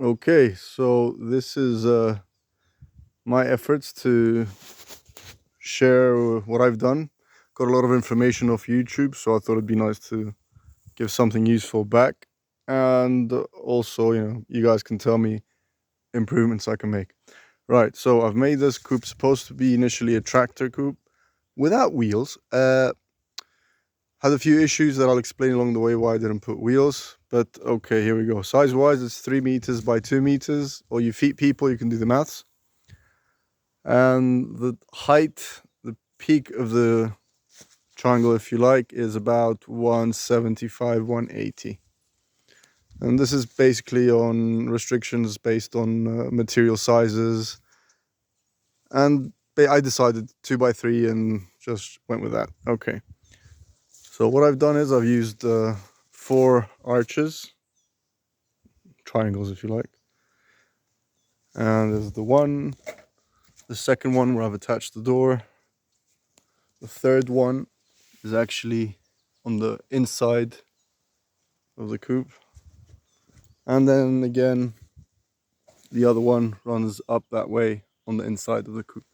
Okay, so this is my efforts to share what I've done. Got a lot of information off YouTube, so I thought it'd be nice to give something useful back. And also, you guys can tell me improvements I can make. Right, so I've made this coop supposed to be initially a tractor coop without wheels. Had a few issues that I'll explain along the way why I didn't put wheels. But okay, here we go. Size-wise, it's 3 meters by 2 meters. Or you feet people, you can do the maths. And the height, the peak of the triangle, if you like, is about 175, 180. And this is basically on restrictions based on material sizes. And I decided 2 by 3 and just went with that. Okay. So what I've done is I've used 4 arches, triangles if you like. And there's the second one where I've attached the door. The third one is actually on the inside of the coop. And then again, the other one runs up that way on the inside of the coop.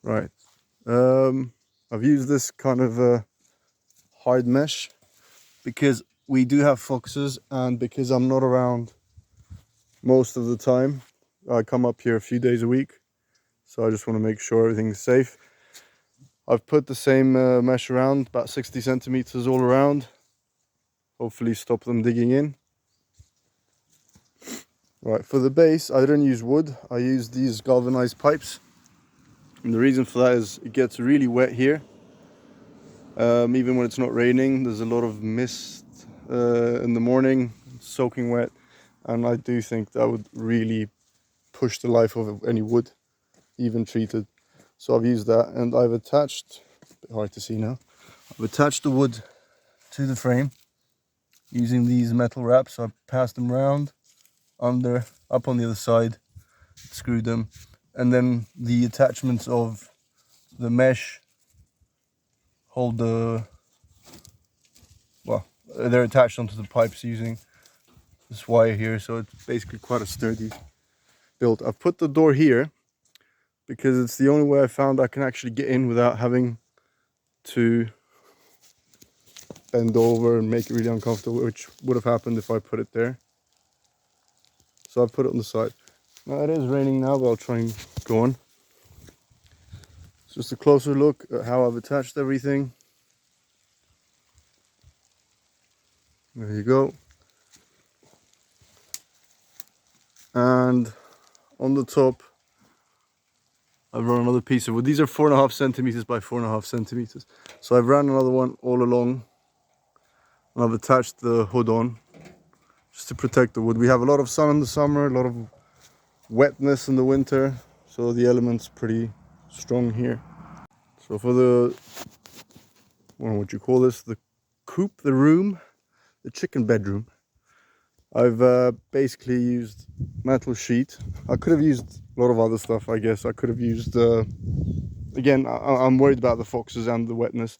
Right. I've used this kind of hard mesh because we do have foxes, and because I'm not around most of the time. I come up here a few days a week, so I just want to make sure everything's safe. I've put the same mesh around, about 60 centimeters all around. Hopefully stop them digging in. Right, for the base, I didn't use wood. I used these galvanized pipes. And the reason for that is it gets really wet here. Even when it's not raining, there's a lot of mist in the morning, soaking wet. And I do think that would really push the life of any wood, even treated. So I've used that, and I've attached, a bit hard to see now, I've attached the wood to the frame using these metal wraps. So I passed them round, under, up on the other side, screwed them, and then the attachments of the mesh hold they're attached onto the pipes using this wire here, so it's basically quite a sturdy build. I've put the door here because it's the only way I found I can actually get in without having to bend over and make it really uncomfortable, which would have happened if I put it there. So I put it on the side. Now it is raining now, but I'll try and go on. It's just a closer look at how I've attached everything. There you go. And on the top, I've run another piece of wood. These are 4.5 centimeters by 4.5 centimeters. So I've ran another one all along, and I've attached the hood on just to protect the wood. We have a lot of sun in the summer, a lot of wetness in the winter, so the element's pretty strong here. So for the, I don't know what you call this, the coop, the room, the chicken bedroom, I've basically used metal sheet. I could have used a lot of other stuff, I guess. I could have used, again, I'm worried about the foxes and the wetness.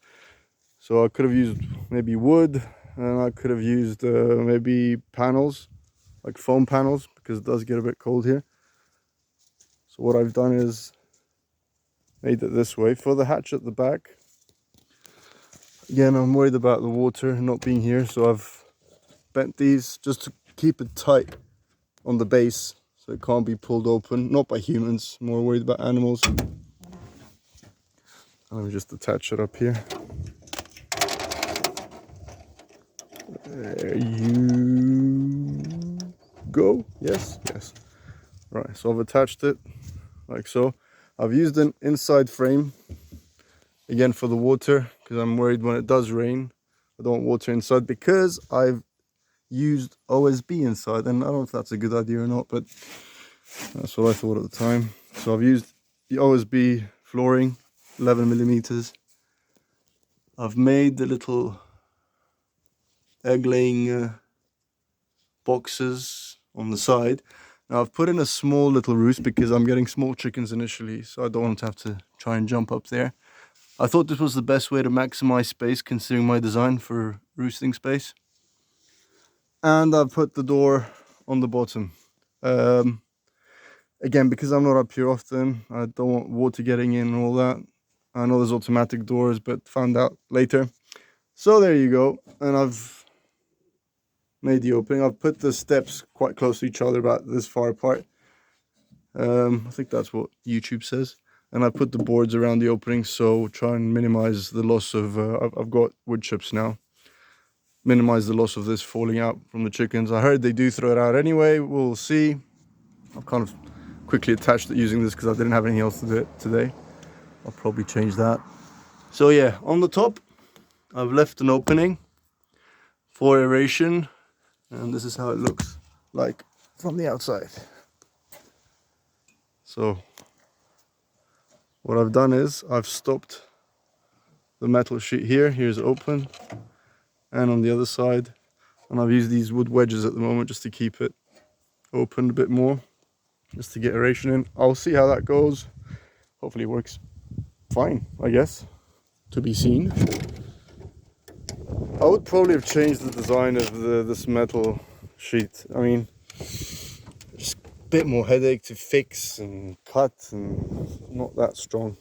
So I could have used maybe wood, and I could have used maybe panels, like foam panels, because it does get a bit cold here. So what I've done is made it this way. For the hatch at the back, again, I'm worried about the water not being here, so I've bent these just to keep it tight on the base so it can't be pulled open, not by humans, more worried about animals. Let me just attach it up here. There you go. Yes. Right, so I've attached it like so. I've used an inside frame again for the water because I'm worried when it does rain I don't want water inside, because I've used OSB inside, and I don't know if that's a good idea or not, but that's what I thought at the time. So I've used the OSB flooring, 11 millimeters. I've made the little egg laying boxes on the side. Now I've put in a small little roost because I'm getting small chickens initially, so I don't want to have to try and jump up there. I thought this was the best way to maximize space considering my design for roosting space. And I've put the door on the bottom. Again, because I'm not up here often, I don't want water getting in and all that. I know there's automatic doors, but found out later. So there you go. And I've made the opening. I've put the steps quite close to each other, about this far apart. I think that's what YouTube says. And I put the boards around the opening, so try and minimize the loss of, I've got wood chips now. Minimize the loss of this falling out from the chickens. I heard they do throw it out anyway, we'll see. I've kind of quickly attached it using this because I didn't have anything else to do it today. I'll probably change that. So yeah, on the top, I've left an opening for aeration. And this is how it looks like from the outside. So what I've done is I've stopped the metal sheet here. Here's open, and on the other side, and I've used these wood wedges at the moment just to keep it open a bit more, just to get aeration in. I'll see how that goes. Hopefully it works fine, I guess, to be seen. I would probably have changed the design of this metal sheet. I mean, just a bit more headache to fix and cut, and not that strong.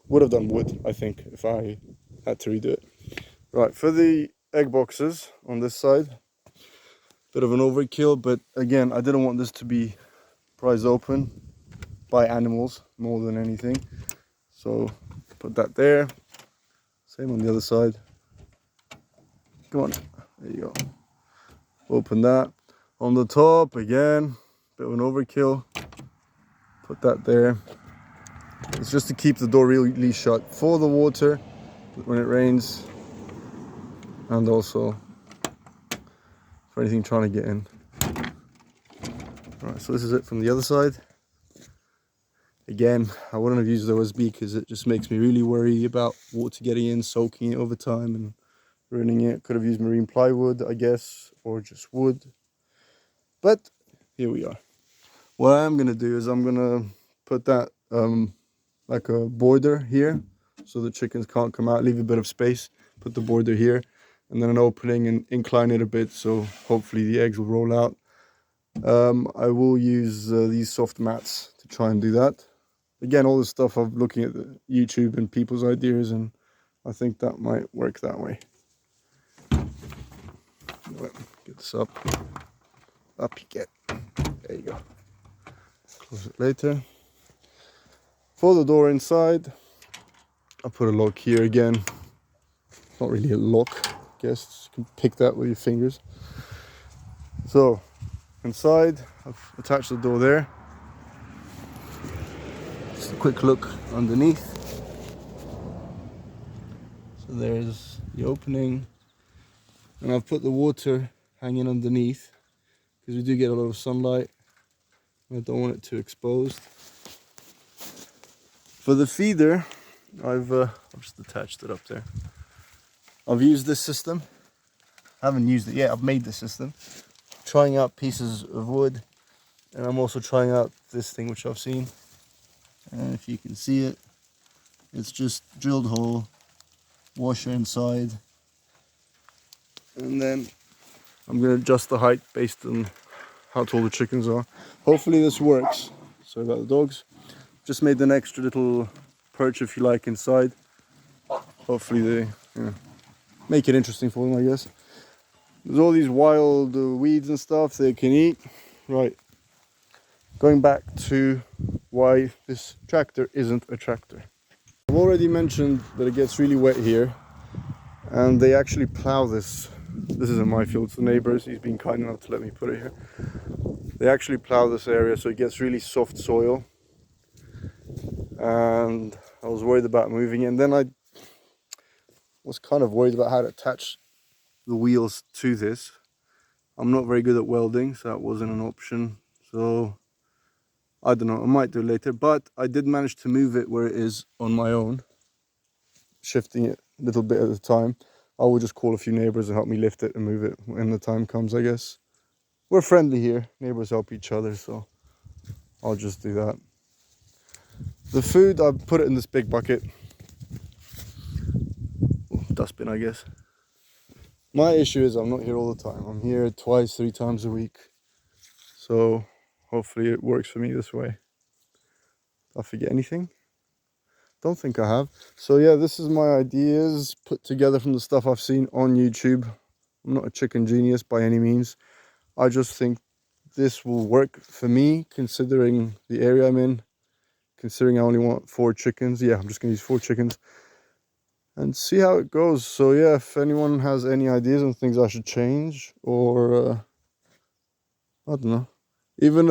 Would have done wood, I think, if I had to redo it. Right, for the egg boxes on this side, bit of an overkill, but again, I didn't want this to be prized open by animals more than anything. So put that there. Same on the other side. Come on, there you go. Open that. On the top, again, bit of an overkill. Put that there. It's just to keep the door really shut for the water when it rains, and also for anything trying to get in. Alright, so this is it from the other side. Again, I wouldn't have used OSB because it just makes me really worry about water getting in, soaking it over time and ruining it. Could have used marine plywood, I guess, or just wood. But here we are. What I'm going to do is I'm going to put that like a border here so the chickens can't come out, leave a bit of space, put the border here, and then an opening and incline it a bit so hopefully the eggs will roll out. I will use these soft mats to try and do that. Again, all this stuff I'm looking at the YouTube and people's ideas, and I think that might work that way. Get this up. Up you get. There you go. Close it later. For the door inside, I'll put a lock here again. Not really a lock, I guess. You can pick that with your fingers. So, inside, I've attached the door there. Just a quick look underneath. So there's the opening. And I've put the water hanging underneath because we do get a lot of sunlight. I don't want it too exposed. For the feeder, I've just attached it up there. I've used this system. I haven't used it yet. I've made this system. Trying out pieces of wood, and I'm also trying out this thing which I've seen. And if you can see it, it's just drilled hole, washer inside, and then I'm going to adjust the height based on how tall the chickens are. Hopefully this works. Sorry about the dogs. Just made an extra little perch, if you like, inside. Hopefully they make it interesting for them, I guess. There's all these wild weeds and stuff they can eat. Right. Going back to why this tractor isn't a tractor. I've already mentioned that it gets really wet here, and they actually plow this. This isn't my field, it's the neighbor's. He's been kind enough to let me put it here. They actually plow this area so it gets really soft soil. And I was worried about moving it. And then I was kind of worried about how to attach the wheels to this. I'm not very good at welding, so that wasn't an option. So I don't know, I might do it later. But I did manage to move it where it is on my own, shifting it a little bit at a time. I will just call a few neighbors and help me lift it and move it when the time comes, I guess. We're friendly here, neighbors help each other, so I'll just do that. The food, I put it in this big bucket. Dustbin, I guess. My issue is I'm not here all the time. I'm here twice, 3 times a week. So hopefully it works for me this way. Did I forget anything? Don't think I have. So yeah, this is my ideas put together from the stuff I've seen on YouTube. I'm not a chicken genius by any means. I just think this will work for me, considering the area I'm in, considering I only want 4 chickens. Yeah, I'm just gonna use 4 chickens and see how it goes. So yeah, if anyone has any ideas on things I should change, or I don't know, even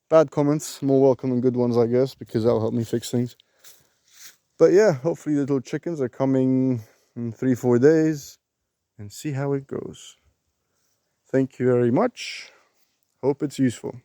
bad comments, more welcome than good ones, I guess, because that'll help me fix things. But yeah, hopefully the little chickens are coming in 3-4 days, and see how it goes. Thank you very much. Hope it's useful.